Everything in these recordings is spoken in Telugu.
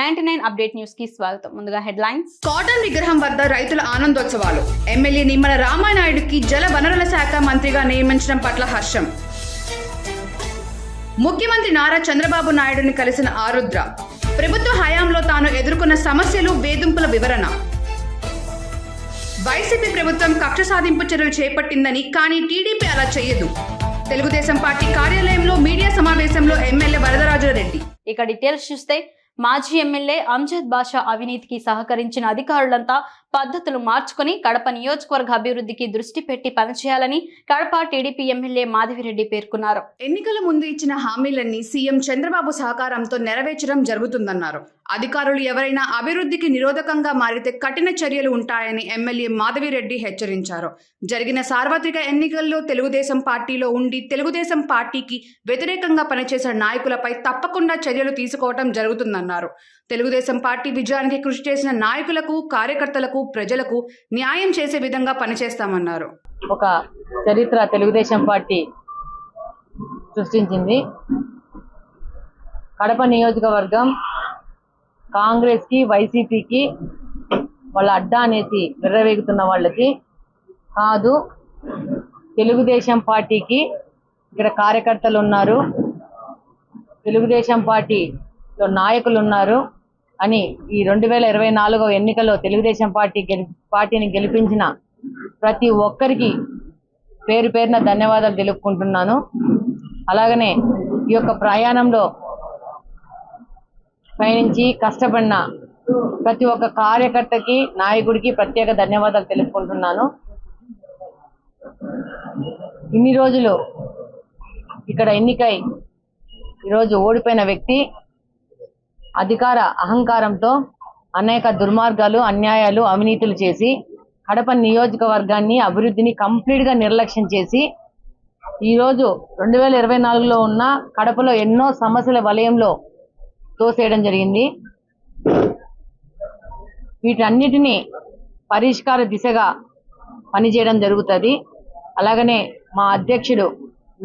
99 అప్డేట్ న్యూస్ కి స్వాగతం. ముందుగా హెడ్లైన్స్. కాటన్ విగ్రహం వద్ద రైతుల ఆనందోత్సవాలు. ఎమ్మెల్యే నిమ్మల రామానాయుడుకి జల వనరుల శాఖ మంత్రిగా నియమించడం పట్ల హర్షం. ముఖ్యమంత్రి నారా చంద్రబాబు నాయుడుని కలిసిన ఆరుద్ర. ప్రభుత్వ హయాంలో తాను ఎదుర్కొన్న సమస్యలు, వేధింపుల వివరణ. వైసీపీ ప్రభుత్వం కక్ష సాధింపు చర్యలు చేపట్టిందని, కానీ టీడీపీ అలా చేయదు. తెలుగుదేశం పార్టీ కార్యాలయంలో మీడియా సమావేశంలో ఎమ్మెల్యే వరదరాజరెడ్డి. ఇక డీటెయిల్స్ చూస్తే, మాజీ ఎమ్మెల్యే అంజద్ బాషా అవినీతికి సహకరించిన అధికారులంతా పద్ధతులు మార్చుకుని కడప నియోజకవర్గ అభివృద్ధికి దృష్టి పెట్టి పనిచేయాలని కడప టీడీపీ ఎమ్మెల్యే మాధవిరెడ్డి పేర్కొన్నారు. ఎన్నికల ముందు ఇచ్చిన హామీలన్నీ సీఎం చంద్రబాబు సహకారంతో నెరవేర్చడం జరుగుతుందన్నారు. అధికారులు ఎవరైనా అభివృద్ధికి నిరోధకంగా మారితే కఠిన చర్యలు ఉంటాయని ఎమ్మెల్యే మాధవిరెడ్డి హెచ్చరించారు. జరిగిన సార్వత్రిక ఎన్నికల్లో తెలుగుదేశం పార్టీలో ఉండి తెలుగుదేశం పార్టీకి వ్యతిరేకంగా పనిచేసే నాయకులపై తప్పకుండా చర్యలు తీసుకోవడం జరుగుతుందన్నారు. తెలుగుదేశం పార్టీ విజయానికి కృషి చేసిన నాయకులకు, కార్యకర్తలకు, ప్రజలకు న్యాయం చేసే విధంగా పనిచేస్తామన్నారు. ఒక చరిత్ర తెలుగుదేశం పార్టీ సృష్టించింది. కడప నియోజకవర్గం కాంగ్రెస్ కి, వైసీపీకి వాళ్ళ అడ్డా అనేసి విర్రవేగుతున్న వాళ్ళకి కాదు, తెలుగుదేశం పార్టీకి ఇక్కడ కార్యకర్తలు ఉన్నారు, తెలుగుదేశం పార్టీలో నాయకులు ఉన్నారు అని ఈ 2024 ఎన్నికల్లో తెలుగుదేశం పార్టీని గెలిపించిన ప్రతి ఒక్కరికి పేరు పేరున ధన్యవాదాలు తెలుపుకుంటున్నాను. అలాగనే ఈ యొక్క ప్రయాణంలో పయనించి కష్టపడిన ప్రతి ఒక్క కార్యకర్తకి, నాయకుడికి ప్రత్యేక ధన్యవాదాలు తెలుపుకుంటున్నాను. ఇన్ని రోజులు ఇక్కడ ఎన్నికై ఈరోజు ఓడిపోయిన వ్యక్తి అధికార అహంకారంతో అనేక దుర్మార్గాలు, అన్యాయాలు, అవినీతులు చేసి కడప నియోజకవర్గాన్ని, అభివృద్ధిని కంప్లీట్గా నిర్లక్ష్యం చేసి ఈరోజు 2024లో ఉన్న కడపలో ఎన్నో సమస్యల వలయంలో తోసేయడం జరిగింది. వీటన్నిటినీ పరిష్కార దిశగా పనిచేయడం జరుగుతుంది. అలాగనే మా అధ్యక్షుడు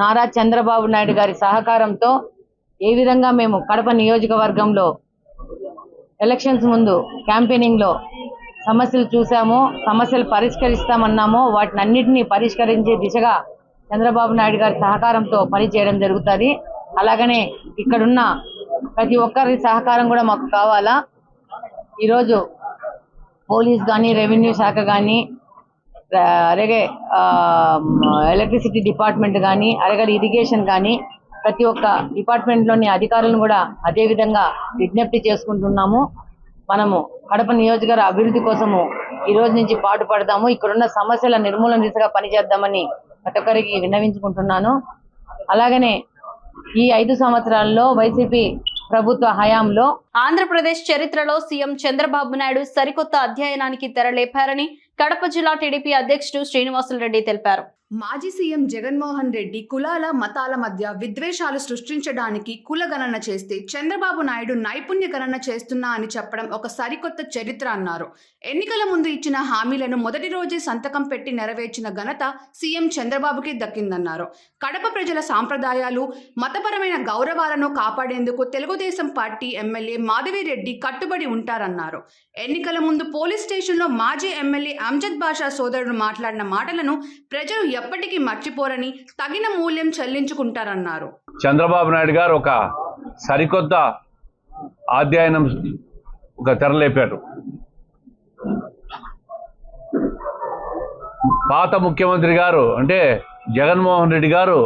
నారా చంద్రబాబు నాయుడు గారి సహకారంతో ఏ విధంగా మేము కడప నియోజకవర్గంలో ఎలక్షన్స్ ముందు క్యాంపెయినింగ్ లో సమస్యలు చూసామో, సమస్యలు పరిష్కరిస్తామన్నామో వాటిని అన్నిటినీ పరిష్కరించే దిశగా చంద్రబాబు నాయుడు గారి సహకారంతో పనిచేయడం జరుగుతుంది. అలాగనే ఇక్కడున్న ప్రతి ఒక్కరి సహకారం కూడా మాకు కావాలా. ఈరోజు పోలీస్ కానీ, రెవెన్యూ శాఖ కానీ, అలాగే ఎలక్ట్రిసిటీ డిపార్ట్మెంట్ కానీ, అలాగే ఇరిగేషన్ కానీ, ప్రతి ఒక్క డిపార్ట్మెంట్లోని అధికారులను కూడా అదే విధంగా విజ్ఞప్తి చేసుకుంటున్నాము. మనము కడప నియోజకవర్గ అభివృద్ధి కోసము ఈ రోజు నుంచి పాటుపడదాము. ఇక్కడున్న సమస్యల నిర్మూలన దిశగా పనిచేద్దామని ప్రతి ఒక్కరికి విన్నవించుకుంటున్నాను. అలాగనే ఈ 5 సంవత్సరాల్లో వైసీపీ ప్రభుత్వ హయాంలో ఆంధ్రప్రదేశ్ చరిత్రలో సీఎం చంద్రబాబు నాయుడు సరికొత్త అధ్యయనానికి తెరలేపారని కడప జిల్లా టీడీపీ అధ్యక్షుడు శ్రీనివాసులరెడ్డి తెలిపారు. మాజీ సీఎం జగన్మోహన్ రెడ్డి కులాల, మతాల మధ్య విద్వేషాలు సృష్టించడానికి కులగణన చేస్తే చంద్రబాబు నాయుడు నైపుణ్య గణన చేస్తున్నా అని చెప్పడం ఒక సరికొత్త చరిత్ర అన్నారు. ఎన్నికల ముందు ఇచ్చిన హామీలను మొదటి రోజే సంతకం పెట్టి నెరవేర్చిన ఘనత సీఎం చంద్రబాబుకి దక్కిందన్నారు. కడప ప్రజల సాంప్రదాయాలు, మతపరమైన గౌరవాలను కాపాడేందుకు తెలుగుదేశం పార్టీ ఎమ్మెల్యే మాధవిరెడ్డి కట్టుబడి ఉంటారన్నారు. ఎన్నికల ముందు పోలీస్ స్టేషన్లో మాజీ ఎమ్మెల్యే అంజద్ బాషా సోదరుడు మాట్లాడిన మాటలను ప్రజలు ఎప్పటికీ మర్చిపోరని, తగిన మూల్యం చెల్లించుకుంటారన్నారు. చంద్రబాబు నాయుడు గారు ఒక సరికొత్త అధ్యయనం తెరలేపారు. పాత ముఖ్యమంత్రి గారు అంటే జగన్మోహన్ రెడ్డి గారు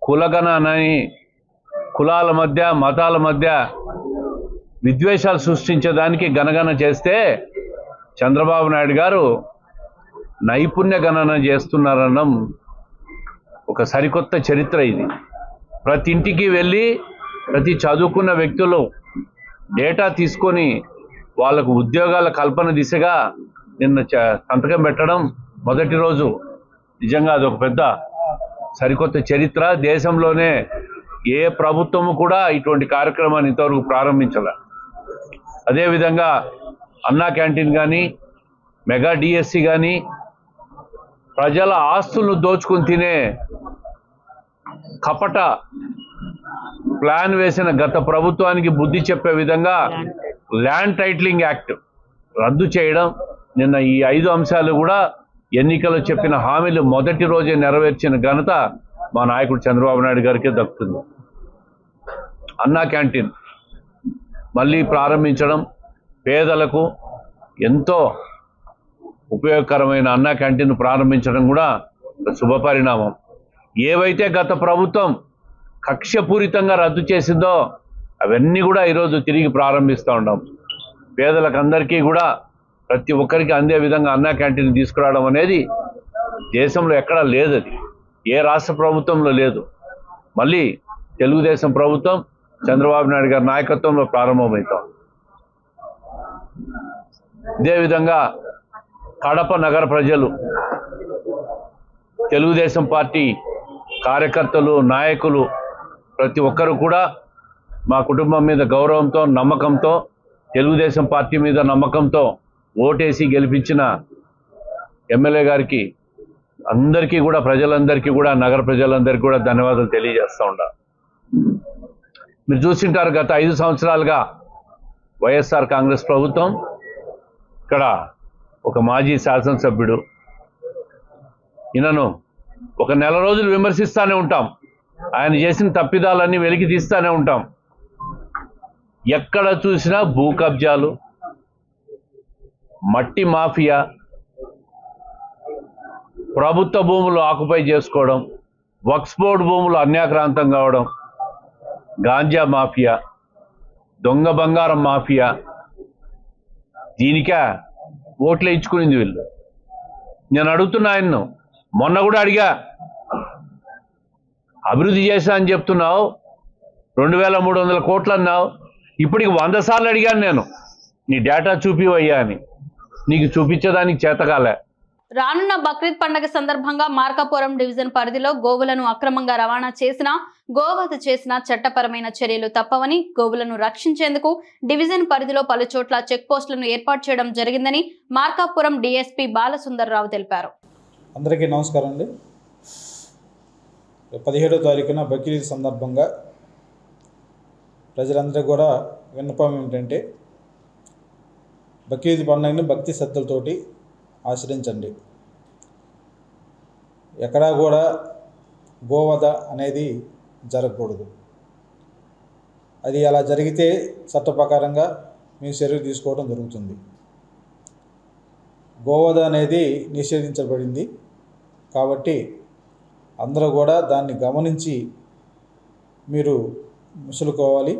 కులగణనని, కులాల మధ్య, మతాల మధ్య విద్వేషాలు సృష్టించడానికి గణగణ చేస్తే చంద్రబాబు నాయుడు గారు నైపుణ్య గణన చేస్తున్నారనడం ఒక సరికొత్త చరిత్ర. ఇది ప్రతి ఇంటికి వెళ్ళి ప్రతి చదువుకున్న వ్యక్తులు డేటా తీసుకొని వాళ్ళకు ఉద్యోగాల కల్పన దిశగా నిన్న సంతకం పెట్టడం మొదటి రోజు నిజంగా అదొక పెద్ద సరికొత్త చరిత్ర. దేశంలోనే ఏ ప్రభుత్వము కూడా ఇటువంటి కార్యక్రమాన్ని ఇంతవరకు ప్రారంభించాల. అదేవిధంగా అన్నా క్యాంటీన్ కానీ, మెగా డిఎస్సి కానీ, ప్రజల ఆస్తులను దోచుకుని తినే కపట ప్లాన్ వేసిన గత ప్రభుత్వానికి బుద్ధి చెప్పే విధంగా ల్యాండ్ టైటిలింగ్ యాక్ట్ రద్దు చేయడం, నిన్న ఈ 5 అంశాలు కూడా ఎన్నికల్లో చెప్పిన హామీలు మొదటి రోజే నెరవేర్చిన ఘనత మా నాయకుడు చంద్రబాబు నాయుడు గారికే దక్కుతుంది. అన్నా క్యాంటీన్ మళ్ళీ ప్రారంభించడం, పేదలకు ఎంతో ఉపయోగకరమైన అన్నా క్యాంటీన్ ప్రారంభించడం కూడా శుభపరిణామం. ఏవైతే గత ప్రభుత్వం కక్షపూరితంగా రద్దు చేసిందో అవన్నీ కూడా ఈరోజు తిరిగి ప్రారంభిస్తూ ఉన్నాం. పేదలకు అందరికీ కూడా ప్రతి ఒక్కరికి అందే విధంగా అన్నా క్యాంటీన్ తీసుకురావడం అనేది దేశంలో ఎక్కడా లేదు. అది ఏ రాష్ట్ర ప్రభుత్వంలో లేదు. మళ్ళీ తెలుగుదేశం ప్రభుత్వం చంద్రబాబు నాయుడు గారి నాయకత్వంలో ప్రారంభమవుతాం. ఇదేవిధంగా కడప నగర ప్రజలు, తెలుగుదేశం పార్టీ కార్యకర్తలు, నాయకులు ప్రతి ఒక్కరు కూడా మా కుటుంబం మీద గౌరవంతో, నమ్మకంతో, తెలుగుదేశం పార్టీ మీద నమ్మకంతో ఓటేసి గెలిపించిన ఎమ్మెల్యే గారికి అందరికీ కూడా, ప్రజలందరికీ కూడా, నగర ప్రజలందరికీ కూడా ధన్యవాదాలు తెలియజేస్తూ ఉంటా. మీరు చూసింటారు గత 5 సంవత్సరాలుగా వైఎస్ఆర్ కాంగ్రెస్ ప్రభుత్వం ఇక్కడ ఒక మాజీ శాసనసభ్యుడు, ఈయనను ఒక నెల రోజులు విమర్శిస్తూనే ఉంటాం. ఆయన చేసిన తప్పిదాలన్నీ వెలికి తీస్తూనే ఉంటాం. ఎక్కడ చూసినా భూ కబ్జాలు, మట్టి మాఫియా, ప్రభుత్వ భూములు ఆక్యుపై చేసుకోవడం, వక్ఫ్ బోర్డు భూములు అన్యాక్రాంతం కావడం, గాంజా మాఫియా, దొంగ బంగారం మాఫియా, దీనికే ఓట్లే ఇచ్చుకునింది వీళ్ళు. నేను అడుగుతున్నా ఆయన్ను, మొన్న కూడా అడిగా, అభివృద్ధి చేశా అని చెప్తున్నావు, 2300 కోట్లు అన్నావు, ఇప్పటికి 100 సార్లు అడిగాను నేను, నీ డేటా చూపివయ్యా అని. నీకు చూపించడానికి చేతకాలే. రానున్న బక్రీద్ పండుగ సందర్భంగా మార్కాపురం డివిజన్ పరిధిలో గోవులను అక్రమంగా రవాణా చేసినా, గోవధ చేసిన చట్టపరమైన చర్యలు తప్పవని, గోవులను రక్షించేందుకు డివిజన్ పరిధిలో పలు చోట్ల చెక్ పోస్టులను ఏర్పాటు చేయడం జరిగిందని మార్కాపురం డీఎస్పీ బాలసుందర్రావు తెలిపారు. అందరికీ నమస్కారం అండి. 17వ తారీఖున బక్రీద్ సందర్భంగా ప్రజలందరికీ కూడా విన్నపం ఏమిటంటే, బక్రీద్ పండుగని భక్తి శ్రద్ధలతోటి ఆచరించండి. ఎక్కడా కూడా గోవధ అనేది జరగకూడదు. అది అలా జరిగితే చట్ట ప్రకారంగా మేము చర్యలు తీసుకోవడం జరుగుతుంది. గోవధ అనేది నిషేధించబడింది కాబట్టి అందరూ కూడా దాన్ని గమనించి మీరు ముసులుకోవాలి.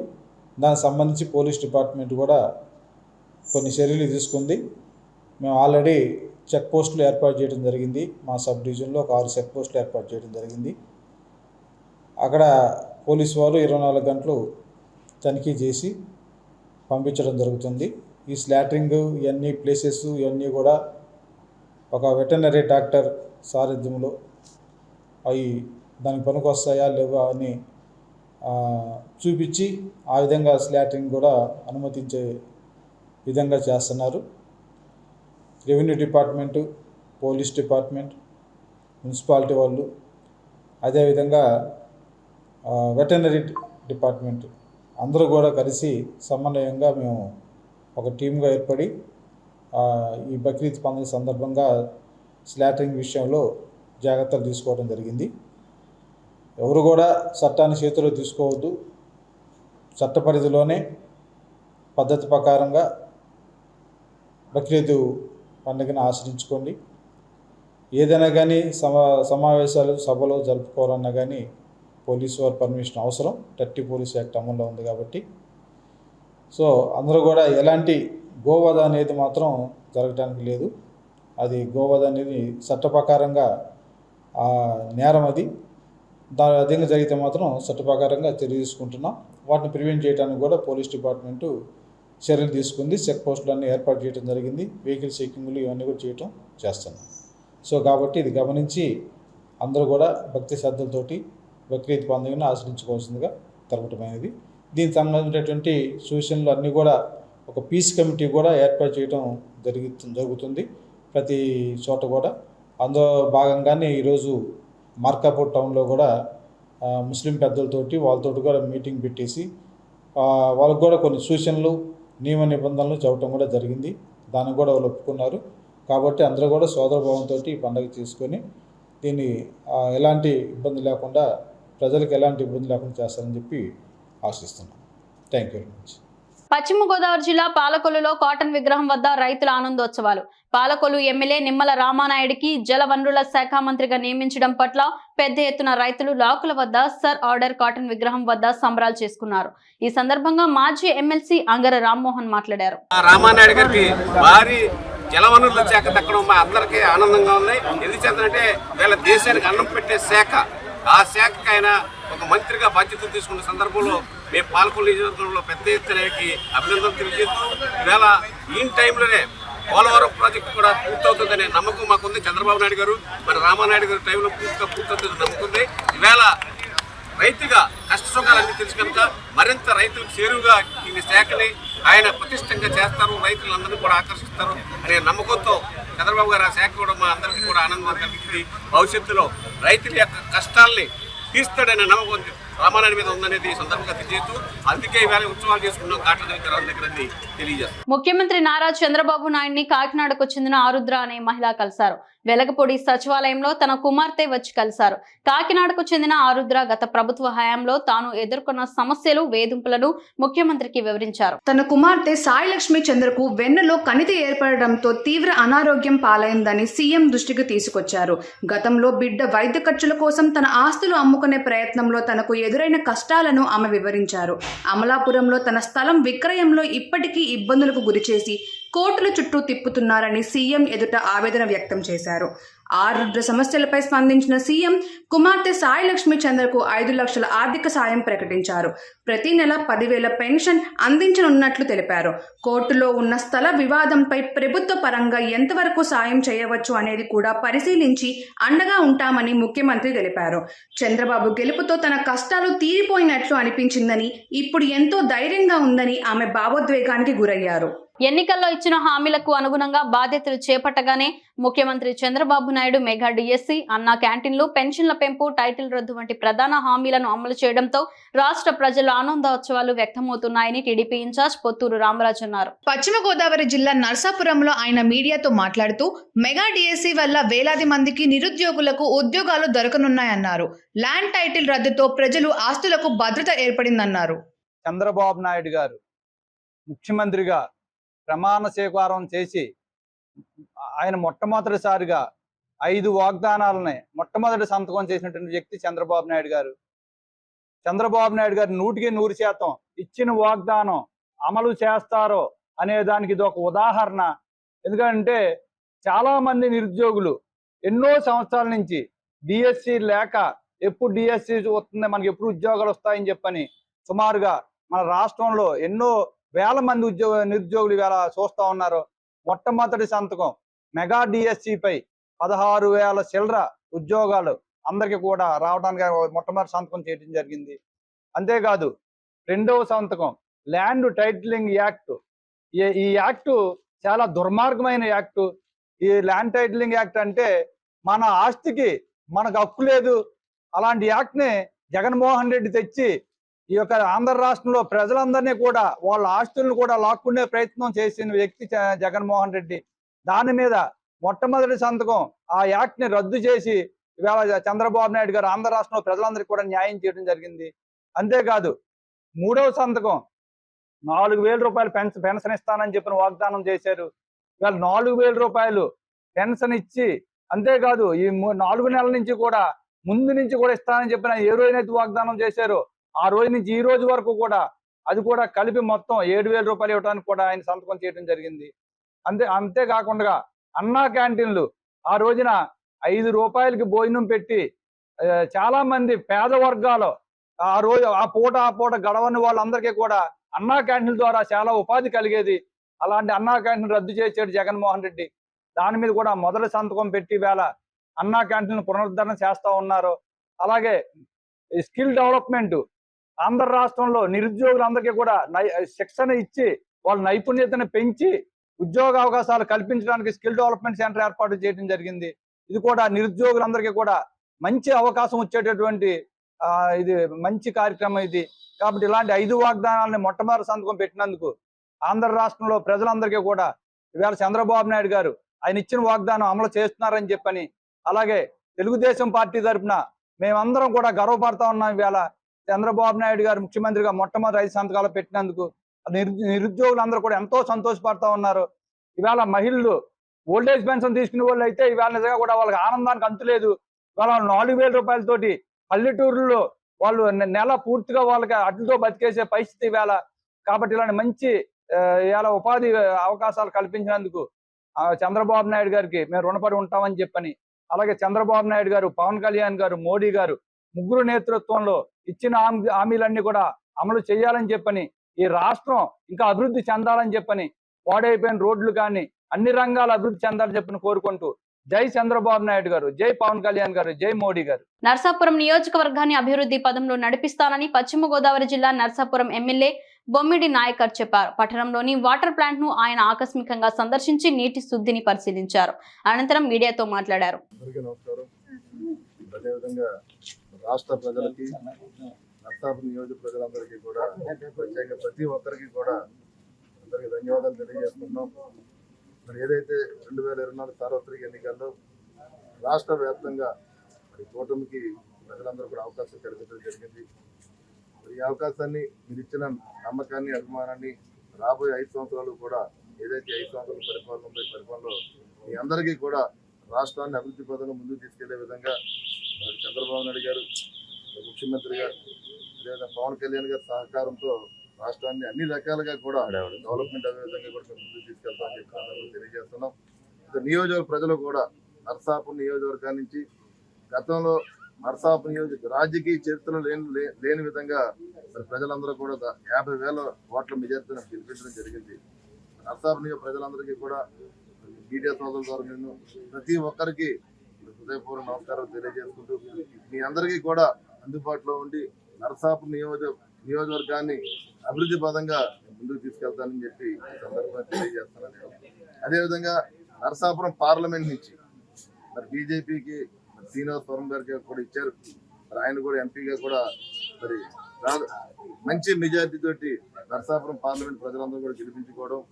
దానికి సంబంధించి పోలీస్ డిపార్ట్మెంట్ కూడా కొన్ని చర్యలు తీసుకుంది. మేము ఆల్రెడీ చెక్ పోస్టులు ఏర్పాటు చేయడం జరిగింది. మా సబ్ డివిజన్లో ఒక 6 చెక్ పోస్టులు ఏర్పాటు చేయడం జరిగింది. అక్కడ పోలీసు వాళ్ళు 24 గంటలు తనిఖీ చేసి పంపించడం జరుగుతుంది. ఈ స్లాటరింగ్ ఇవన్నీ ప్లేసెస్ ఇవన్నీ కూడా ఒక వెటర్నరీ డాక్టర్ సారథ్యంలో అవి దానికి పనికొస్తాయా లేవా అని చూపించి ఆ విధంగా స్లాటరింగ్ కూడా అనుమతించే విధంగా చేస్తున్నారు. Revenue department, police department, municipality వాళ్ళు, అదేవిధంగా వెటర్నరీ డిపార్ట్మెంట్ అందరూ కూడా కలిసి సమన్వయంగా మేము ఒక టీమ్గా ఏర్పడి ఈ బక్రీద్ పండుగ సందర్భంగా స్లాటరింగ్ విషయంలో జాగ్రత్తలు తీసుకోవడం జరిగింది. ఎవరు కూడా చట్టాన్ని చేతిలో తీసుకోవద్దు. చట్ట పరిధిలోనే పద్ధతి ప్రకారంగా బక్రీద్ పండుగను ఆచరించుకోండి. ఏదైనా కానీ సమావేశాలు సభలో జరుపుకోవాలన్నా కానీ పోలీసు వారి పర్మిషన్ అవసరం. 30 పోలీస్ యాక్ట్ అమల్లో ఉంది కాబట్టి. సో అందరూ కూడా ఎలాంటి గోవధ అనేది మాత్రం జరగడానికి లేదు. అది గోవధ అనేది చట్ట ప్రకారంగా నేరం. అది దాని అధీనంగా జరిగితే మాత్రం చట్ట ప్రకారంగా చర్య తీసుకుంటున్నాం. వాటిని ప్రివెంట్ చేయడానికి కూడా పోలీస్ డిపార్ట్మెంటు చర్యలు తీసుకుంది. చెక్ పోస్టులన్నీ ఏర్పాటు చేయడం జరిగింది. వెహికల్ చెకింగ్లు ఇవన్నీ కూడా చేస్తున్నాం. సో కాబట్టి ఇది గమనించి అందరూ కూడా భక్తి శ్రద్ధలతోటి బక్రీద్ పండుగను ఆచరించుకోవాల్సిందిగా తెలపటమైనది. దీనికి సంబంధించినటువంటి సూచనలు అన్నీ కూడా ఒక పీస్ కమిటీ కూడా ఏర్పాటు చేయడం జరుగుతుంది ప్రతి చోట కూడా. అందులో భాగంగానే ఈరోజు మార్కాపూర్ టౌన్లో కూడా ముస్లిం పెద్దలతోటి వాళ్ళతోటి కూడా మీటింగ్ పెట్టేసి వాళ్ళకు కూడా కొన్ని సూచనలు నియమ నిబంధనలు చెప్పడం కూడా జరిగింది. దాన్ని కూడా వాళ్ళు ఒప్పుకున్నారు. కాబట్టి అందరూ కూడా సోదరభావంతో ఈ పండుగ చేసుకొని దీన్ని ఎలాంటి ఇబ్బంది లేకుండా, ప్రజలకు ఎలాంటి ఇబ్బంది లేకుండా చేస్తారని చెప్పి ఆశిస్తున్నాం. Thank you very much. పశ్చిమ గోదావరి జిల్లా పాలకొల్లులో కాటన్ విగ్రహం వద్ద రైతుల ఆనందోత్సవాలు. పాలకొల్లు ఎమ్మెల్యే నిమ్మల రామానాయుడికి జల వనరుల శాఖ మంత్రిగా నియమించడం పట్ల పెద్ద ఎత్తున రైతులు లాకుల వద్ద సర్ ఆర్డర్ కాటన్ విగ్రహం వద్ద సంబరాలు చేసుకున్నారు. ఈ సందర్భంగా మాజీ ఎమ్మెల్సీ అంగర రామ్మోహన్ మాట్లాడారు. రామానాయుడు గారికి భారీ జలవనరుల శాఖ దక్కడం మా అందరికీ ఆనందంగా ఉంది. ఎందుచేతంటే వీళ్ళ దేశానికి అన్నం పెట్టే శాఖ, ఆ శాఖకి ఆయన ఒక మంత్రిగా బాధ్యతలు తీసుకున్న సందర్భంలో మేము పాలకొల్లు నియోజకవర్గంలో పెద్ద ఎత్తునకి అభినందనలు తెలియజేస్తూ ఈవేళ ఈ టైంలోనే పోలవరం ప్రాజెక్టు కూడా పూర్తవుతుందనే నమ్మకం మాకుంది. చంద్రబాబు నాయుడు గారు మరి రామానాయుడు గారి టైంలో పూర్తవుతుందని నమ్ముకుంది. ఈవేళ రైతుగా కష్ట సుఖాలన్నీ తెలుసు కనుక మరింత రైతులకు చేరువుగా ఈ శాఖని ఆయన ప్రతిష్టంగా చేస్తారు, రైతులందరినీ కూడా ఆకర్షిస్తారు అనే నమ్మకంతో చంద్రబాబు గారు ఆ శాఖ కూడా మా అందరికీ కూడా ఆనందం కలిగింది. భవిష్యత్తులో రైతుల యొక్క కష్టాల్ని తీస్తాడనే నమ్మకం రామానాయుడు మీద ఉందనేది ఈ సందర్భంగా తెలియజేస్తూ అందుకే ఈవేళ ఉత్సవాలు చేసుకున్నాం కాటన్ విగ్రహం దగ్గర తెలియజేస్తాం. ముఖ్యమంత్రి నారా చంద్రబాబు నాయుడిని కాకినాడకు చెందిన ఆరుద్ర అనే మహిళ కలిశారు. వెలగపూడి సచివాలయంలో తన కుమార్తె వచ్చి కలిశారు. కాకినాడకు చెందిన ఆరుద్ర గత ప్రభుత్వ హయాంలో తాను ఎదుర్కొన్న సమస్యలు, వేధింపులను ముఖ్యమంత్రికి వివరించారు. తన కుమార్తె సాయిలక్ష్మి చంద్రకు వెన్నులో కణితి ఏర్పడడంతో తీవ్ర అనారోగ్యం పాలైందని సీఎం దృష్టికి తీసుకొచ్చారు. గతంలో బిడ్డ వైద్య ఖర్చుల కోసం తన ఆస్తులు అమ్ముకునే ప్రయత్నంలో తనకు ఎదురైన కష్టాలను ఆమె వివరించారు. అమలాపురంలో తన స్థలం విక్రయంలో ఇప్పటికీ ఇబ్బందులకు గురిచేసి కోర్టుల చుట్టూ తిప్పుతున్నారని సీఎం ఎదుట ఆవేదన వ్యక్తం చేశారు. ఆరుద్ర సమస్యలపై స్పందించిన సీఎం కుమార్తె సాయిలక్ష్మి చంద్రకు 5 లక్షల ఆర్థిక సాయం ప్రకటించారు. ప్రతి నెల 10,000 పెన్షన్ అందించనున్నట్లు తెలిపారు. కోర్టులో ఉన్న స్థల వివాదంపై ప్రభుత్వ పరంగా ఎంతవరకు సాయం చేయవచ్చు అనేది కూడా పరిశీలించి అండగా ఉంటామని ముఖ్యమంత్రి తెలిపారు. చంద్రబాబు గెలుపుతో తన కష్టాలు తీరిపోయినట్లు అనిపించిందని, ఇప్పుడు ఎంతో ధైర్యంగా ఉందని ఆమె భావోద్వేగానికి గురయ్యారు. ఎన్నికల్లో ఇచ్చిన హామీలకు అనుగుణంగా బాధ్యతలు చేపట్టగానే ముఖ్యమంత్రి చంద్రబాబు నాయుడు మెగా డిఎస్సి, అన్నా క్యాంటీన్లు, పెన్షన్ల పెంపు, టైటిల్ రద్దు వంటి ప్రధాన హామీలను అమలు చేయడంతో రాష్ట్ర ప్రజల ఆనందోత్సవాలు వ్యక్తమవుతున్నాయని టీడీపీ ఇన్ఛార్జ్ పొత్తూరు రామరాజు అన్నారు. పశ్చిమ గోదావరి జిల్లా నర్సాపురంలో ఆయన మీడియాతో మాట్లాడుతూ మెగా డిఎస్సి వల్ల వేలాది మందికి నిరుద్యోగులకు ఉద్యోగాలు దొరకనున్నాయన్నారు. ల్యాండ్ టైటిల్ రద్దుతో ప్రజలు ఆస్తులకు భద్రత ఏర్పడిందన్నారు. చంద్రబాబు నాయుడు గారు ముఖ్యమంత్రిగా ప్రమాణ స్వీకారం చేసి ఆయన మొట్టమొదటిసారిగా 5 వాగ్దానాలని మొట్టమొదటి సంతకం చేసినటువంటి వ్యక్తి చంద్రబాబు నాయుడు గారు. చంద్రబాబు నాయుడు గారు 100% ఇచ్చిన వాగ్దానం అమలు చేస్తారో అనే దానికి ఇది ఒక ఉదాహరణ. ఎందుకంటే చాలా మంది నిరుద్యోగులు ఎన్నో సంవత్సరాల నుంచి డిఎస్సి లేక ఎప్పుడు డిఎస్సి వస్తుంది, మనకి ఎప్పుడు ఉద్యోగాలు వస్తాయని చెప్పని సుమారుగా మన రాష్ట్రంలో ఎన్నో వేల మంది నిరుద్యోగులు ఇవాళ చూస్తూ ఉన్నారు. మొట్టమొదటి సంతకం మెగా డిఎస్సిపై 16,000 చిల్లర ఉద్యోగాలు అందరికీ కూడా రావడానికి మొట్టమొదటి సంతకం చేయడం జరిగింది. అంతేకాదు రెండవ సంతకం ల్యాండ్ టైటిలింగ్ యాక్ట్. ఈ యాక్టు చాలా దుర్మార్గమైన యాక్టు. ఈ ల్యాండ్ టైటిలింగ్ యాక్ట్ అంటే మన ఆస్తికి మనకు హక్కు లేదు. అలాంటి యాక్ట్ని జగన్మోహన్ రెడ్డి తెచ్చి ఈ యొక్క ఆంధ్ర రాష్ట్రంలో ప్రజలందరినీ కూడా వాళ్ళ ఆస్తులను కూడా లాక్కునే ప్రయత్నం చేసిన వ్యక్తి జగన్మోహన్ రెడ్డి. దాని మీద మొట్టమొదటి సంతకం ఆ యాక్ట్ ని రద్దు చేసి ఇవాళ చంద్రబాబు నాయుడు గారు ఆంధ్ర రాష్ట్రంలో ప్రజలందరికీ కూడా న్యాయం చేయడం జరిగింది. అంతేకాదు మూడవ సంతకం 4,000 రూపాయలు పెన్షన్ ఇస్తానని చెప్పిన వాగ్దానం చేశారు. ఇవాళ 4,000 రూపాయలు పెన్షన్ ఇచ్చి, అంతేకాదు ఈ 4 నెలల నుంచి కూడా ముందు నుంచి కూడా ఇస్తానని చెప్పిన ఏ రోజైతే వాగ్దానం చేశారో ఆ రోజు నుంచి ఈ రోజు వరకు కూడా అది కూడా కలిపి మొత్తం 7,000 రూపాయలు ఇవ్వడానికి కూడా ఆయన సంతకం చేయడం జరిగింది. అంతేకాకుండా అన్నా క్యాంటీన్లు ఆ రోజున 5 రూపాయలకి భోజనం పెట్టి చాలా మంది పేద వర్గాలు ఆ రోజు ఆ పూట గడవని వాళ్ళందరికీ కూడా అన్నా క్యాంటీన్ల ద్వారా చాలా ఉపాధి కలిగేది. అలాంటి అన్నా క్యాంటీన్ రద్దు చేసాడు జగన్మోహన్ రెడ్డి. దాని మీద కూడా మొదటి సంతకం పెట్టి వేళ అన్నా క్యాంటీన్ పునరుద్ధరణ చేస్తూ ఉన్నారు. అలాగే స్కిల్ డెవలప్మెంట్ ఆంధ్ర రాష్ట్రంలో నిరుద్యోగులందరికీ కూడా శిక్షణ ఇచ్చి వాళ్ళ నైపుణ్యతను పెంచి ఉద్యోగ అవకాశాలు కల్పించడానికి స్కిల్ డెవలప్మెంట్ సెంటర్ ఏర్పాటు చేయడం జరిగింది. ఇది కూడా నిరుద్యోగులందరికీ కూడా మంచి అవకాశం వచ్చేటటువంటి ఇది మంచి కార్యక్రమం ఇది. కాబట్టి ఇలాంటి 5 వాగ్దానాలని మొట్టమొదటి సంతకం పెట్టినందుకు ఆంధ్ర రాష్ట్రంలో ప్రజలందరికీ కూడా ఇవాళ చంద్రబాబు నాయుడు గారు ఆయన ఇచ్చిన వాగ్దానం అమలు చేస్తున్నారని చెప్పని, అలాగే తెలుగుదేశం పార్టీ తరఫున మేమందరం కూడా గర్వపడతా ఉన్నాం. ఇవాళ చంద్రబాబు నాయుడు గారు ముఖ్యమంత్రిగా మొట్టమొదటి 5 సంతకాలు పెట్టినందుకు నిరుద్యోగులందరూ కూడా ఎంతో సంతోషపడతా ఉన్నారు. ఇవాళ మహిళలు ఓల్డేజ్ పెన్షన్ తీసుకునే వాళ్ళు అయితే ఇవాళ నిజంగా కూడా వాళ్ళకి ఆనందానికి అంతులేదు. ఇవాళ 4,000 రూపాయలతోటి పల్లెటూరులో వాళ్ళు నెల పూర్తిగా వాళ్ళకి అడ్లతో బతికేసే పరిస్థితి ఇవాళ. కాబట్టి ఇలాంటి మంచి ఇవాళ ఉపాధి అవకాశాలు కల్పించినందుకు చంద్రబాబు నాయుడు గారికి మేము రుణపడి ఉంటామని చెప్పని, అలాగే చంద్రబాబు నాయుడు గారు, పవన్ కళ్యాణ్ గారు, మోడీ గారు ముగ్గురు నేతృత్వంలో ఇచ్చిన హామీలన్నీ కూడా అమలు చేయాలని చెప్పని, ఈ రాష్ట్రం ఇంకా అభివృద్ధి చెందాలని చెప్పని, పాడైపోయిన రోడ్లు కానీ అన్ని రంగాల అభివృద్ధి చెందాలని చెప్పని కోరుకుంటూ జై చంద్రబాబు నాయుడు గారు, జై పవన్ కళ్యాణ్ గారు, జై మోడీ గారు. నర్సాపురం నియోజకవర్గాన్ని అభివృద్ధి పదంలో నడిపిస్తానని పశ్చిమ గోదావరి జిల్లా నర్సాపురం ఎమ్మెల్యే బొమ్మిడి నాయకర్ చెప్పారు. పట్టణంలోని వాటర్ ప్లాంట్ ను ఆయన ఆకస్మికంగా సందర్శించి నీటి శుద్ధిని పరిశీలించారు. అనంతరం మీడియాతో మాట్లాడారు. రాష్ట్ర ప్రజలకి, నర్సాపురం నియోజక ప్రజలందరికీ కూడా ప్రత్యేకంగా ప్రతి ఒక్కరికి కూడా అందరికీ ధన్యవాదాలు తెలియజేస్తున్నాం. మరి ఏదైతే 2024 సార్వత్రిక ఎన్నికల్లో రాష్ట్ర వ్యాప్తంగా మరి కూటమికి ప్రజలందరూ కూడా అవకాశం కల్పించడం జరిగింది. మరి ఈ అవకాశాన్ని, మీరు ఇచ్చిన నమ్మకాన్ని, అభిమానాన్ని రాబోయే 5 సంవత్సరాలు కూడా ఏదైతే 5 సంవత్సరాల పరిపాలన ఉందో ఈ పరిపాలనలో మీ అందరికీ కూడా రాష్ట్రాన్ని అభివృద్ధి పదంలో ముందుకు తీసుకెళ్లే విధంగా చంద్రబాబు నాయుడు గారు ముఖ్యమంత్రిగా, లేదా పవన్ కళ్యాణ్ గారి సహకారంతో రాష్ట్రాన్ని అన్ని రకాలుగా కూడా డెవలప్మెంట్ అదే విధంగా కూడా ముందుకు తీసుకెళ్తామని చెప్పి తెలియజేస్తున్నాం. నియోజకవర్గ ప్రజలు కూడా నర్సాపురం నియోజకవర్గం నుంచి గతంలో నర్సాపురం నియోజక రాజకీయ చరిత్రలో లేని విధంగా మరి ప్రజలందరూ కూడా 50,000 ఓట్ల మెజార్టీని గెలిపించడం జరిగింది. నర్సాపురం నియోజక ప్రజలందరికీ కూడా మీడియా సోదరుల ద్వారా నేను ప్రతి ఒక్కరికి హృదయపూర్వక నమస్కారాలు తెలియజేసుకుంటూ మీ అందరికీ కూడా అందుబాటులో ఉండి నర్సాపురం నియోజకవర్గాన్ని అభివృద్ధి పదంగా ముందుకు తీసుకెళ్తానని చెప్పి ఈ సందర్భంగా తెలియజేస్తున్నాను. అదేవిధంగా నర్సాపురం పార్లమెంట్ నుంచి మరి బీజేపీకి శ్రీనివాసపురం గారికి కూడా ఇచ్చారు. మరి ఆయన కూడా ఎంపీగా కూడా మరి మంచి మెజార్టీ తోటి నర్సాపురం పార్లమెంట్ ప్రజలందరూ కూడా గెలిపించుకోవడం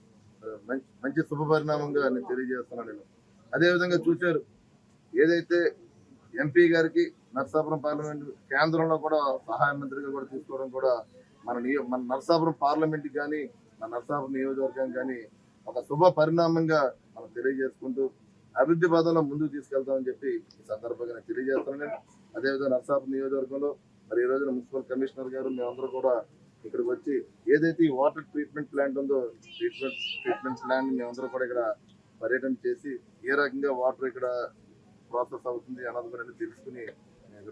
మంచి శుభ పరిణామంగా నేను తెలియజేస్తున్నాను. నేను అదేవిధంగా చూశారు, ఏదైతే ఎంపీ గారికి నర్సాపురం పార్లమెంట్ కేంద్రంలో కూడా సహాయ మంత్రిగా కూడా తీసుకోవడం కూడా మన నర్సాపురం పార్లమెంట్కి కానీ మన నర్సాపురం నియోజకవర్గం కానీ ఒక శుభ పరిణామంగా మనం తెలియజేసుకుంటూ అభివృద్ధి పదంలో ముందుకు తీసుకెళ్తామని చెప్పి ఈ సందర్భంగా నేను తెలియజేస్తున్నాను. అదేవిధంగా నర్సాపురం నియోజకవర్గంలో మరి ఈ రోజున మున్సిపల్ కమిషనర్ గారు మేమందరూ కూడా ఇక్కడికి వచ్చి ఏదైతే ఈ వాటర్ ట్రీట్మెంట్ ప్లాంట్ ఉందో ట్రీట్మెంట్ ప్లాంట్ మేమందరూ కూడా ఇక్కడ పర్యటన చేసి ఏ రకంగా వాటర్ ఇక్కడ ప్రాసెస్ అవుతుంది అన్నది కూడా తెలుసుకుని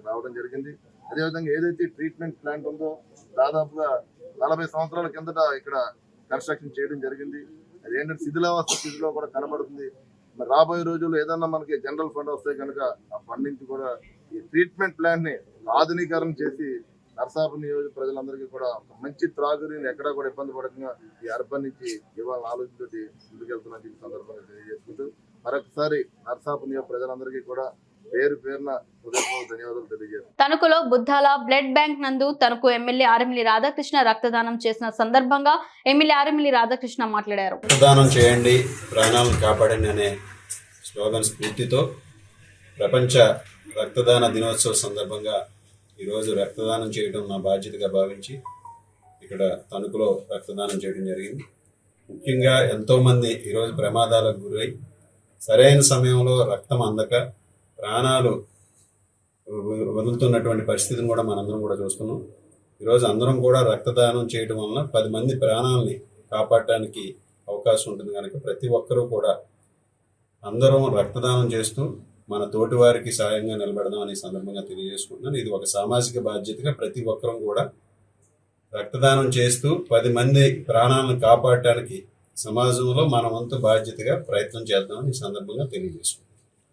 రావడం జరిగింది. అదేవిధంగా ఏదైతే ట్రీట్మెంట్ ప్లాంట్ ఉందో దాదాపుగా 40 సంవత్సరాల కిందట ఇక్కడ కన్స్ట్రక్షన్ చేయడం జరిగింది. అదేంటంటే శిథిలావస్థ స్థితిలో కూడా కనబడుతుంది. మరి రాబోయే రోజుల్లో ఏదన్నా మనకి జనరల్ ఫండ్ వస్తే కనుక ఆ ఫండ్ నుంచి కూడా ఈ ట్రీట్మెంట్ ప్లాంట్ ని ఆధునీకరణ చేసి నర్సాపురం నియోజక ప్రజలందరికీ కూడా మంచి త్రాగునీరు ఎక్కడా కూడా ఇబ్బంది పడకుండా ఈ అర్బన్ నుంచి ఇవాళ ఆలోచనతోటి ముందుకెళ్తున్నా ఈ సందర్భంగా తెలియజేసుకుంటూ మరొకసారి నర్సాపురం నియోజక ప్రజలందరికీ కూడా పేరున ధన్యవాదాలు తెలియజేస్తాను. తణుకులో బుద్ధాల బ్లడ్ బ్యాంక్ నందు తణుకు ఎమ్మెల్యే ఆర్ఎంఎల్లి రాధాకృష్ణ రక్తదానం చేసిన సందర్భంగా ఎమ్మెల్యే ఆర్ఎంఎల్లి రాధాకృష్ణ మాట్లాడారు. రక్తదానం చేయండి, ప్రాణాలను కాపాడండి అనే స్లోగన్ స్ఫూర్తితో ప్రపంచ రక్తదాన దినోత్సవ సందర్భంగా ఈరోజు రక్తదానం చేయడం నా బాధ్యతగా భావించి ఇక్కడ తణుకులో రక్తదానం చేయడం జరిగింది. ముఖ్యంగా ఎంతోమంది ఈరోజు ప్రమాదాలకు గురై సరైన సమయంలో రక్తం అందక ప్రాణాలు వదులుతున్నటువంటి పరిస్థితిని కూడా మనందరం కూడా చూస్తున్నాం. ఈరోజు అందరం కూడా రక్తదానం చేయడం వలన 10 మంది ప్రాణాలని కాపాడటానికి అవకాశం ఉంటుంది కనుక ప్రతి ఒక్కరూ కూడా అందరం రక్తదానం చేస్తూ మన తోటి వారికి సాయంగా నిలబడదాం అనే సందర్భంగా తెలియజేసుకుంటున్నాను. ఇది ఒక సామాజిక బాధ్యతగా ప్రతి ఒక్కరం కూడా రక్తదానం చేస్తూ 10 మంది ప్రాణాలను కాపాడటానికి సమాజంలో మన వంతు బాధ్యతగా ప్రయత్నం చేద్దామని ఈ సందర్భంగా తెలియజేసుకుంటున్నాను.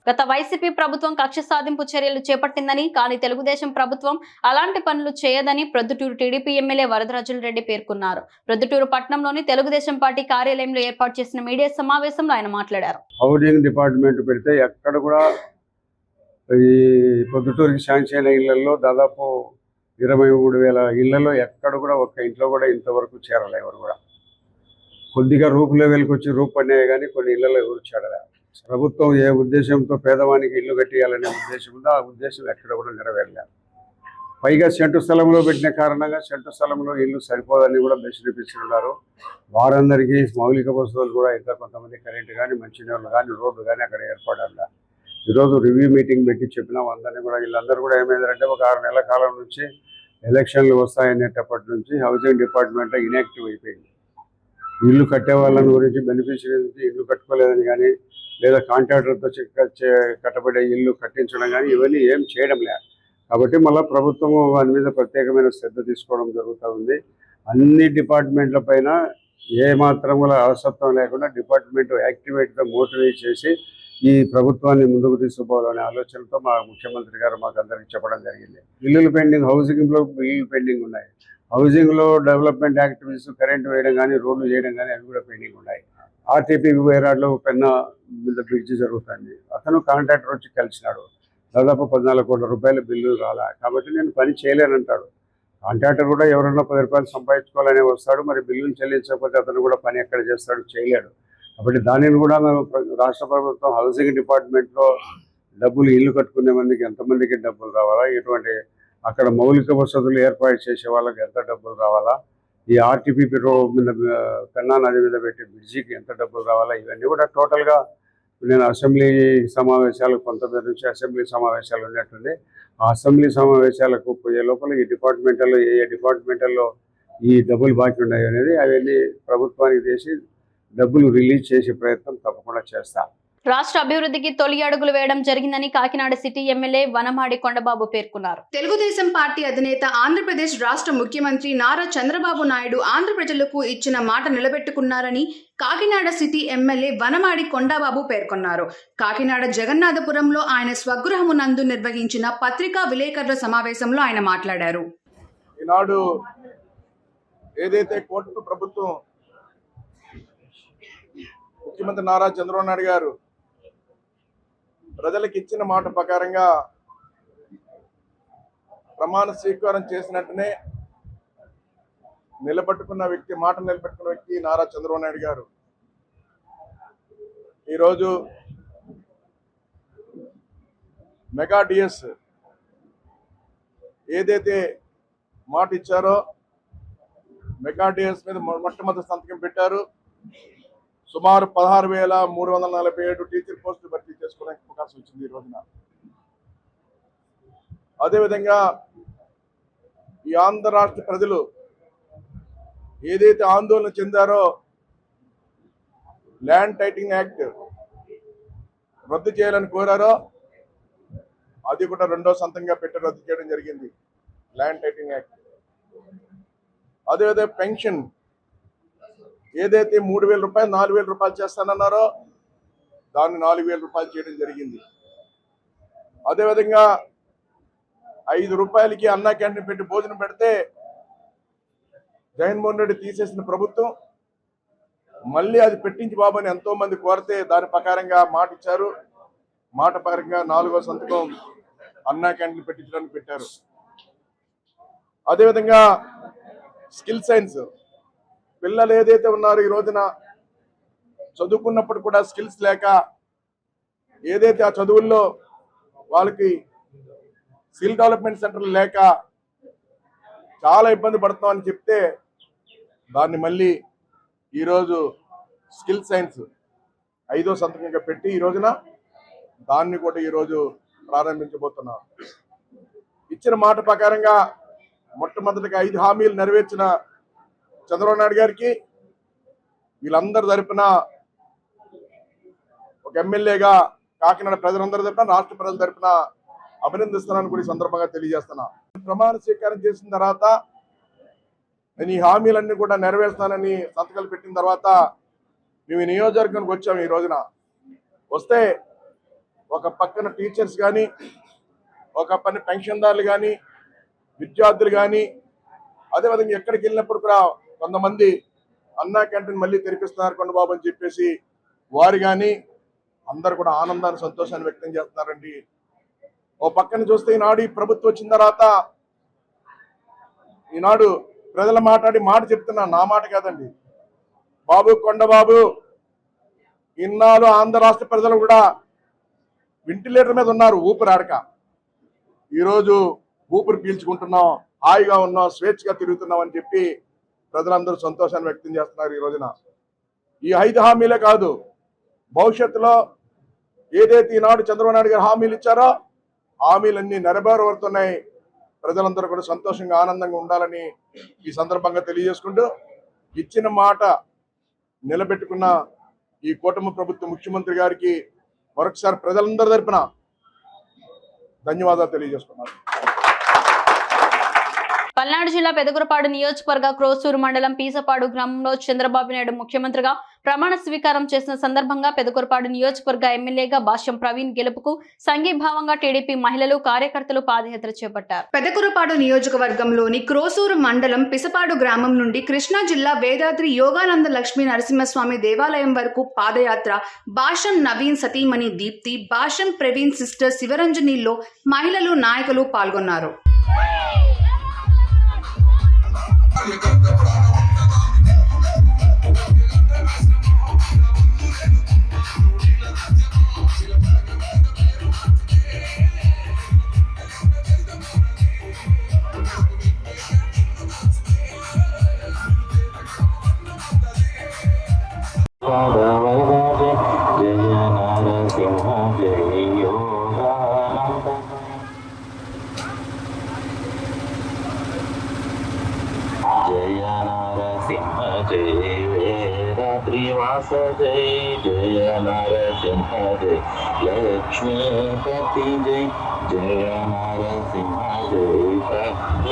గత వైసీపీ ప్రభుత్వం కక్ష సాధింపు చర్యలు చేపట్టిందని, కానీ తెలుగుదేశం ప్రభుత్వం అలాంటి పనులు చేయదని ప్రొద్దుటూరు టీడీపీ ఎమ్మెల్యే వరదరాజులరెడ్డి పేర్కొన్నారు. ప్రొద్దుటూరు పట్టణంలోని తెలుగుదేశం పార్టీ కార్యాలయంలో ఏర్పాటు చేసిన మీడియా సమావేశంలో ఆయన మాట్లాడారు. హౌసింగ్ డిపార్ట్మెంట్ పెడితే ఎక్కడ కూడా ఈ ప్రొద్దుటూరుకి శాంక్షన్ ఇళ్లలో దాదాపు 23,000 ఇళ్లలో ఎక్కడ కూడా ఒక్క ఇంట్లో కూడా ఇంతవరకు చేరాలి ఎవరు కూడా. కొద్దిగా రూపు లెవెల్కి వచ్చి రూపు పడినాయి కానీ కొన్ని ఇళ్లలో కూర్చాడలే. ప్రభుత్వం ఏ ఉద్దేశంతో పేదవానికి ఇల్లు కట్టియాలనే ఉద్దేశం ఉందో ఆ ఉద్దేశం ఎక్కడ కూడా నెరవేరలేదు. పైగా సెంటు స్థలంలో పెట్టిన కారణంగా సెంటు స్థలంలో ఇల్లు సరిపోదని కూడా బెదిరిపిస్తున్నారు. వారందరికీ మౌలిక వసతులు కూడా ఇంకా కొంతమంది కరెంటు కానీ మంచినీళ్ళు కానీ రోడ్డు కానీ అక్కడ ఏర్పడాలి. ఈరోజు రివ్యూ మీటింగ్ పెట్టి చెప్పినాం అందరినీ కూడా. వీళ్ళందరూ కూడా ఏమైందంటే ఒక 6 నెలల కాలం నుంచి ఎలక్షన్లు వస్తాయనేటప్పటి నుంచి హౌసింగ్ డిపార్ట్మెంట్ ఇన్యాక్టివ్ అయిపోయింది. ఇల్లు కట్టే వాళ్ళని గురించి బెనిఫిషియరీ ఇల్లు కట్టుకోలేదని కానీ లేదా కాంట్రాక్టర్తో కట్టబడే ఇల్లు కట్టించడం కానీ ఇవన్నీ ఏం చేయడం లేదు. కాబట్టి మళ్ళీ ప్రభుత్వము వాని మీద ప్రత్యేకమైన శ్రద్ధ తీసుకోవడం జరుగుతూ ఉంది. అన్ని డిపార్ట్మెంట్ల పైన ఏమాత్రం కూడా అలసత్వం లేకుండా డిపార్ట్మెంట్ యాక్టివేట్గా మోటివేట్ చేసి ఈ ప్రభుత్వాన్ని ముందుకు తీసుకుపోవాలనే ఆలోచనతో మా ముఖ్యమంత్రి గారు మాకు అందరికీ చెప్పడం జరిగింది. ఇల్లులు పెండింగ్, హౌసింగ్లో ఇల్లు పెండింగ్ ఉన్నాయి. హౌసింగ్లో డెవలప్మెంట్ యాక్టివిటీస్, కరెంటు వేయడం కానీ రోడ్లు చేయడం కానీ అవి కూడా పెండింగ్ ఉన్నాయి. ఆర్టీపీ వైరాడ్లో పెన్నా మీద బ్రిడ్జి జరుగుతుంది. అతను కాంట్రాక్టర్ వచ్చి కలిసినాడు. దాదాపు 14 కోట్ల రూపాయల బిల్లు రాలా. కాబట్టి నేను పని చేయలేనంటాడు. కాంట్రాక్టర్ కూడా ఎవరన్నా 10 రూపాయలు సంపాదించుకోవాలనే వస్తాడు. మరి బిల్లులు చెల్లించకపోతే అతను కూడా పని ఎక్కడ చేస్తాడు, చేయలేడు. కాబట్టి దానిని కూడా మేము రాష్ట్ర ప్రభుత్వం హౌసింగ్ డిపార్ట్మెంట్లో డబ్బులు ఇల్లు కట్టుకునే మందికి ఎంతమందికి డబ్బులు రావాలా, ఎటువంటి అక్కడ మౌలిక వసతులు ఏర్పాటు చేసే వాళ్ళకి ఎంత డబ్బులు రావాలా, ఈ ఆర్టీపీపీ మీద పెన్నా నది మీద పెట్టే బ్రిడ్జికి ఎంత డబ్బులు రావాలా, ఇవన్నీ కూడా టోటల్గా నేను అసెంబ్లీ సమావేశాలు కొంతమంది నుంచి అసెంబ్లీ సమావేశాలు ఉన్నట్టుంది. ఆ అసెంబ్లీ సమావేశాలకు పోయే లోపల ఈ డిపార్ట్మెంట్లో ఏ డిపార్ట్మెంట్లో ఈ డబ్బులు బాకీ ఉన్నాయి అనేది అవన్నీ ప్రభుత్వానికి చేసి డబ్బులు రిలీజ్ చేసే ప్రయత్నం తప్పకుండా చేస్తాం. రాష్ట్ర అభివృద్ధికి తొలి అడుగులు వేయడం జరిగిందని కాకినాడ సిటీ ఎమ్మెల్యే వనమాడి కొండబాబు పేర్కొన్నారు. తెలుగుదేశం పార్టీ అధినేత, ఆంధ్రప్రదేశ్ రాష్ట్ర ముఖ్యమంత్రి నారా చంద్రబాబు నాయుడు ఆంధ్ర ప్రజలకు ఇచ్చిన మాట నిలబెట్టుకున్నారని కాకినాడ సిటీ ఎమ్మెల్యే వనమాడి కొండబాబు పేర్కొన్నారు. కాకినాడ జగన్నాథపురంలో ఆయన స్వగృహమునందు నిర్వహించిన పత్రికా విలేకరుల సమావేశంలో ఆయన మాట్లాడారు. ఈనాడు ఏదైతే కోర్టు ప్రభుత్వం ముఖ్యమంత్రి నారా చంద్రబాబు నాయుడు గారు ప్రజలకు ఇచ్చిన మాట ప్రకారంగా ప్రమాణ స్వీకారం చేసినట్టునే నిలబెట్టుకున్న వ్యక్తి, మాట నిలబెట్టుకున్న వ్యక్తి నారా చంద్రబాబు నాయుడు గారు ఈరోజు మెగా డిఎస్ ఏదైతే మాట ఇచ్చారో మెగా డిఎస్ మీద మొట్టమొదటి సంతకం పెట్టారు. సుమారు 16,347 టీచర్ పోస్టులు భర్తీ చేసుకోవడానికి అవకాశం వచ్చింది ఈ రోజున. అదేవిధంగా ఈ ఆంధ్ర రాష్ట్ర ప్రజలు ఏదైతే ఆందోళన చెందారో ల్యాండ్ టైటిలింగ్ యాక్ట్ రద్దు చేయాలని కోరారో అది కూడా రెండో సంతంగా పెట్టి రద్దు చేయడం జరిగింది, ల్యాండ్ టైటిలింగ్ యాక్ట్. అదేవిధంగా పెన్షన్ ఏదైతే 3,000 రూపాయలు 4,000 రూపాయలు చేస్తానన్నారో దాన్ని 4,000 రూపాయలు చేయడం జరిగింది. అదేవిధంగా 5 రూపాయలకి అన్నా క్యాంటీన్ పెట్టి భోజనం పెడితే జగన్మోహన్ రెడ్డి తీసేసిన ప్రభుత్వం మళ్ళీ అది పెట్టించి బాబని ఎంతో మంది కోరితే దాని ప్రకారంగా మాట ఇచ్చారు. మాట ప్రకారంగా 4వ సంతకం అన్నా క్యాంటీన్ పెట్టించడానికి పెట్టారు. అదేవిధంగా స్కిల్ సైన్స్ పిల్లలు ఏదైతే ఉన్నారో ఈ రోజున చదువుకున్నప్పుడు కూడా స్కిల్స్ లేక ఏదైతే ఆ చదువుల్లో వాళ్ళకి స్కిల్ డెవలప్మెంట్ సెంటర్లు లేక చాలా ఇబ్బంది పడుతున్నామని చెప్తే దాన్ని మళ్ళీ ఈరోజు స్కిల్ సైన్స్ 5వ సంతకంగా పెట్టి ఈ రోజున దాన్ని కూడా ఈరోజు ప్రారంభించబోతున్నాం. ఇచ్చిన మాట ప్రకారంగా మొట్టమొదటిగా 5 హామీలు నెరవేర్చిన చంద్రబాబు నాయుడు గారికి వీళ్ళందరి తరపున ఒక ఎమ్మెల్యేగా కాకినాడ ప్రజలందరి తరపున రాష్ట్ర ప్రజల తరపున అభినందిస్తున్నాను కూడా ఈ సందర్భంగా తెలియజేస్తున్నా. ప్రమాణ స్వీకారం చేసిన తర్వాత నేను ఈ హామీలన్నీ కూడా నెరవేరుస్తానని సంతకాలు పెట్టిన తర్వాత మేము ఈ నియోజకవర్గానికి వచ్చాము. ఈ రోజున వస్తే ఒక పక్కన టీచర్స్ కానీ, ఒక పక్కన పెన్షన్దారులు కానీ, విద్యార్థులు కానీ, అదేవిధంగా ఎక్కడికి వెళ్ళినప్పుడు కూడా కొంతమంది అన్నా క్యాంటీన్ మళ్ళీ తెరిపిస్తున్నారు కొండబాబు అని చెప్పేసి వారు కానీ అందరు కూడా ఆనందాన్ని, సంతోషాన్ని వ్యక్తం చేస్తున్నారండి. ఓ పక్కన చూస్తే ఈనాడు ఈ ప్రభుత్వం వచ్చిన తర్వాత ఈనాడు ప్రజల మాట్లాడి మాట చెప్తున్నా, నా మాట కాదండి, బాబు కొండబాబు, ఇన్నాళ్ళు ఆంధ్ర రాష్ట్ర ప్రజలు కూడా వెంటిలేటర్ మీద ఉన్నారు, ఊపిరాడక. ఈరోజు ఊపిరి పీల్చుకుంటున్నాం, హాయిగా ఉన్నాం, స్వేచ్ఛగా తిరుగుతున్నాం అని చెప్పి ప్రజలందరూ సంతోషాన్ని వ్యక్తం చేస్తున్నారు. ఈ రోజున ఈ 5 హామీలే కాదు, భవిష్యత్తులో ఏదైతే ఈనాడు చంద్రబాబు నాయుడు గారు హామీలు ఇచ్చారో హామీలన్నీ నెరవేరబడుతున్నాయి. ప్రజలందరూ కూడా సంతోషంగా ఆనందంగా ఉండాలని ఈ సందర్భంగా తెలియజేసుకుంటూ, ఇచ్చిన మాట నిలబెట్టుకున్న ఈ కూటమి ప్రభుత్వ ముఖ్యమంత్రి గారికి మరొకసారి ప్రజలందరి తరపున ధన్యవాదాలు తెలియజేస్తున్నాను. పల్నాడు జిల్లా పెదకురపాడు నియోజకవర్గ క్రోసూరు మండలం పీసపాడు గ్రామంలో చంద్రబాబు నాయుడు ముఖ్యమంత్రిగా ప్రమాణ స్వీకారం చేసిన సందర్భంగా పెదకురపాడు నియోజకవర్గ ఎమ్మెల్యేగా భాష్యం ప్రవీణ్ గెలుపుకు సంఘీభావంగా టీడీపీ మహిళలు కార్యకర్తలు పాదయాత్ర చేపట్టారు. పెదకురపాడు నియోజకవర్గంలోని క్రోసూరు మండలం పిసపాడు గ్రామం నుండి కృష్ణా జిల్లా వేదాద్రి యోగానంద లక్ష్మీ నరసింహస్వామి దేవాలయం వరకు పాదయాత్ర భాష్యం నవీన్ సతీమణి దీప్తి, భాష్యం ప్రవీణ్ సిస్టర్ శివరంజనిలో మహిళలు నాయకులు పాల్గొన్నారు. श्रीवास जय जय नरसिंह जय लक्ष्मीपति जय जय नरसिंह जय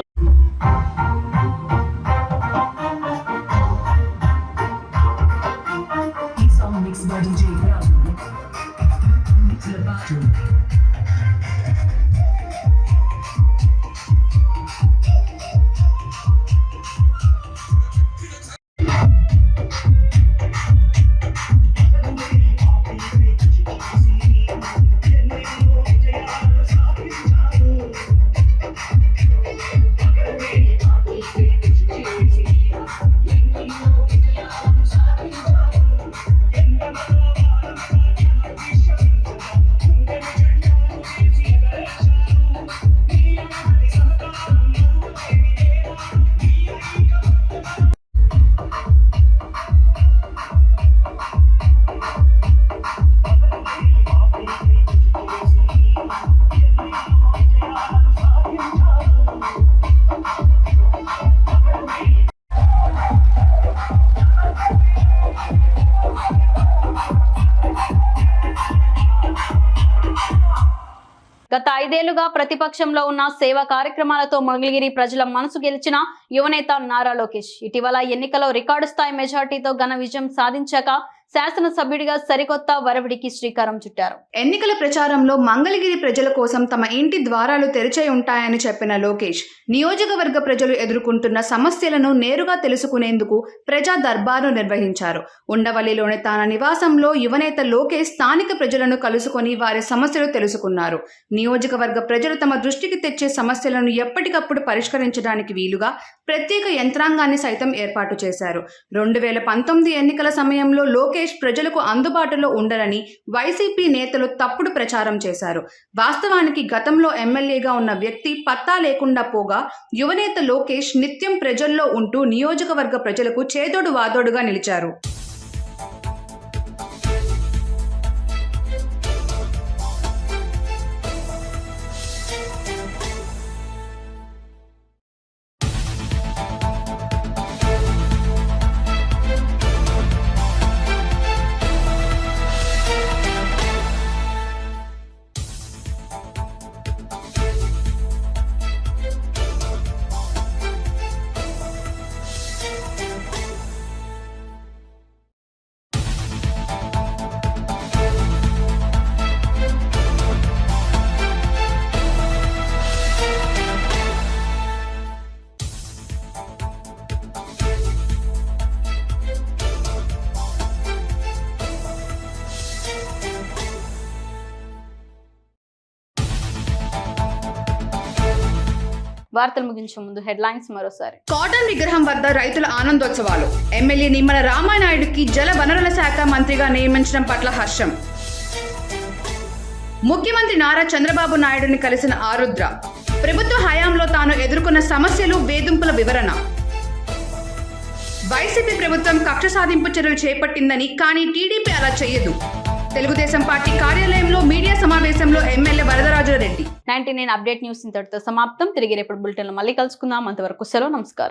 గత 5 ఏళ్లుగా ప్రతిపక్షంలో ఉన్న సేవా కార్యక్రమాలతో మంగళగిరి ప్రజల మనసు గెలిచిన యువనేత నారా లోకేష్ ఇటీవల ఎన్నికల్లో రికార్డు స్థాయి మెజార్టీతో ఘన విజయం సాధించాక శాసనసభ్యుడిగా సరికొత్త వరవడికి శ్రీకారం చుట్టారు. ఎన్నికల ప్రచారంలో మంగళగిరి ప్రజల కోసం తమ ఇంటి ద్వారాలు తెరిచే ఉంటాయని చెప్పిన లోకేష్ నియోజకవర్గ ప్రజలు ఎదుర్కొంటున్న సమస్యలను నేరుగా తెలుసుకునేందుకు ప్రజా దర్బారు నిర్వహించారు. ఉండవల్లిలోని తన నివాసంలో యువనేత లోకేష్ స్థానిక ప్రజలను కలుసుకొని వారి సమస్యలు తెలుసుకున్నారు. నియోజకవర్గ ప్రజలు తమ దృష్టికి తెచ్చే సమస్యలను ఎప్పటికప్పుడు పరిష్కరించడానికి వీలుగా ప్రత్యేక యంత్రాంగాన్ని సైతం ఏర్పాటు చేశారు. 2019 ఎన్నికల సమయంలో లోకేష్ ప్రజలకు అందుబాటులో ఉండరని వైసీపీ నేతలు తప్పుడు ప్రచారం చేశారు. వాస్తవానికి గతంలో ఎమ్మెల్యేగా ఉన్న వ్యక్తి పత్తా లేకుండా పోగా యువనేత లోకేష్ నిత్యం ప్రజల్లో ఉంటూ నియోజకవర్గ ప్రజలకు చేదోడు వాదోడుగా నిలిచారు. వార్తలు ముగించే ముందు హెడ్లైన్స్ మరోసారి. కాటన్ విగ్రహం వద్ద రైతుల ఆనందోత్సవాలు. ఎమ్మెల్యే నిమ్మల రామానాయుడుకి జల వనరుల శాఖ మంత్రిగా నియమించడం పట్ల హర్షం. ముఖ్యమంత్రి నారా చంద్రబాబు నాయుడుని కలిసిన ఆరుద్ర. ప్రభుత్వ హయాంలో తాను ఎదుర్కొన్న సమస్యలు, వేధింపుల వివరణ. వైసీపీ ప్రభుత్వం కక్ష సాధింపు చర్యలు చేపట్టిందని, కానీ టీడీపీ అలా చేయదు. తెలుగుదేశం పార్టీ కార్యాలయంలో మీడియా సమావేశంలో ఎమ్మెల్యే వరదరాజురెడ్డి. 99 అప్డేట్ న్యూస్ ఇంతటితో సమాప్తం. తిరిగి రేపటి బులెటిన్లో మళ్ళీ కలుసుకుందాం. అంతవరకు సెలవు. నమస్కారం.